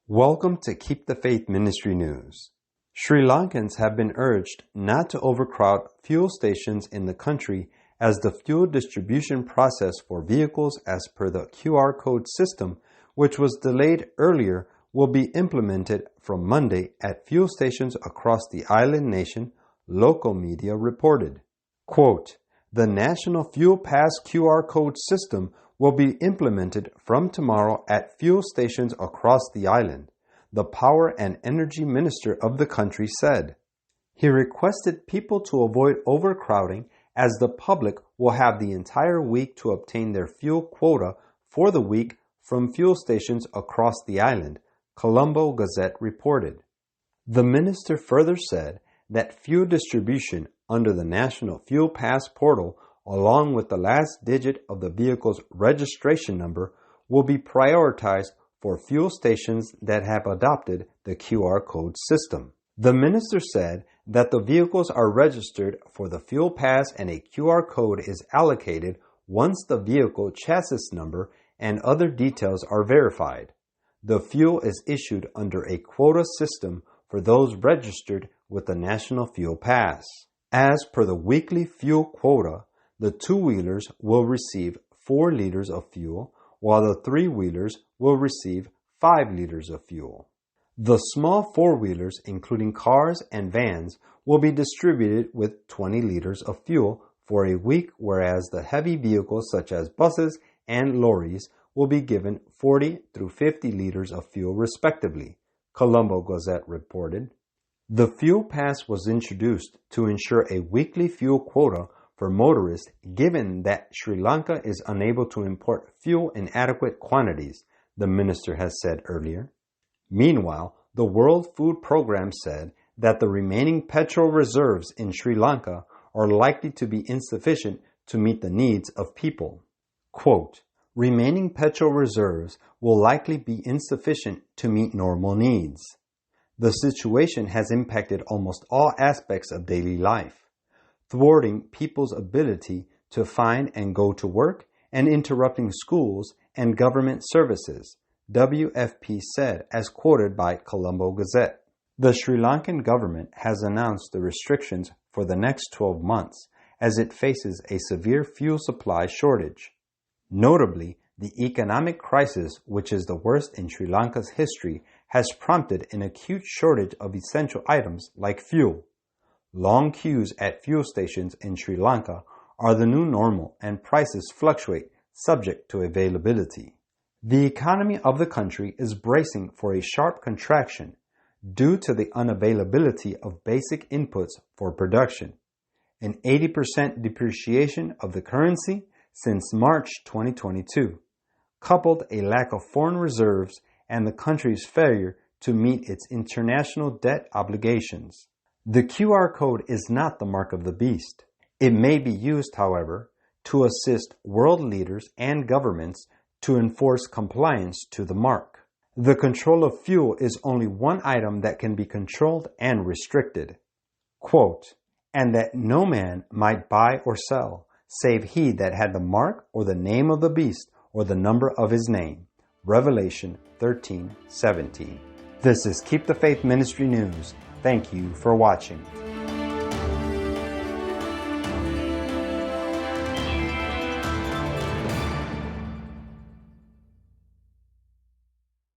Welcome to Keep the Faith Ministry News. Sri Lankans have been urged not to overcrowd fuel stations in the country as the fuel distribution process for vehicles as per the QR code system, which was delayed earlier, will be implemented from Monday at fuel stations across the island nation, local media reported. Quote, "The National Fuel Pass QR code system will be implemented from tomorrow at fuel stations across the island," the Power and Energy Minister of the country said. He requested people to avoid overcrowding as the public will have the entire week to obtain their fuel quota for the week from fuel stations across the island, Colombo Gazette reported. The minister further said that fuel distribution under the National Fuel Pass portal, along with the last digit of the vehicle's registration number, will be prioritized for fuel stations that have adopted the QR code system. The minister said that the vehicles are registered for the fuel pass and a QR code is allocated once the vehicle chassis number and other details are verified. The fuel is issued under a quota system for those registered with the National Fuel Pass. As per the weekly fuel quota, the two-wheelers will receive 4 liters of fuel, while the three-wheelers will receive 5 liters of fuel. The small four-wheelers, including cars and vans, will be distributed with 20 liters of fuel for a week, whereas the heavy vehicles such as buses and lorries will be given 40 through 50 liters of fuel respectively, Colombo Gazette reported. The fuel pass was introduced to ensure a weekly fuel quota for motorists, given that Sri Lanka is unable to import fuel in adequate quantities, the minister has said earlier. Meanwhile, the World Food Programme said that the remaining petrol reserves in Sri Lanka are likely to be insufficient to meet the needs of people. Quote, "Remaining petrol reserves will likely be insufficient to meet normal needs. The situation has impacted almost all aspects of daily life, thwarting people's ability to find and go to work and interrupting schools and government services," WFP said, as quoted by Colombo Gazette. The Sri Lankan government has announced the restrictions for the next 12 months as it faces a severe fuel supply shortage. Notably, the economic crisis, which is the worst in Sri Lanka's history, has prompted an acute shortage of essential items like fuel. Long queues at fuel stations in Sri Lanka are the new normal and prices fluctuate subject to availability. The economy of the country is bracing for a sharp contraction due to the unavailability of basic inputs for production, an 80% depreciation of the currency since March 2022, coupled a lack of foreign reserves and the country's failure to meet its international debt obligations. The QR code is not the mark of the beast. It may be used, however, to assist world leaders and governments to enforce compliance to the mark. The control of fuel is only one item that can be controlled and restricted. Quote, "And that no man might buy or sell, save he that had the mark or the name of the beast or the number of his name." Revelation 13:17. This is Keep the Faith Ministry News. Thank you for watching.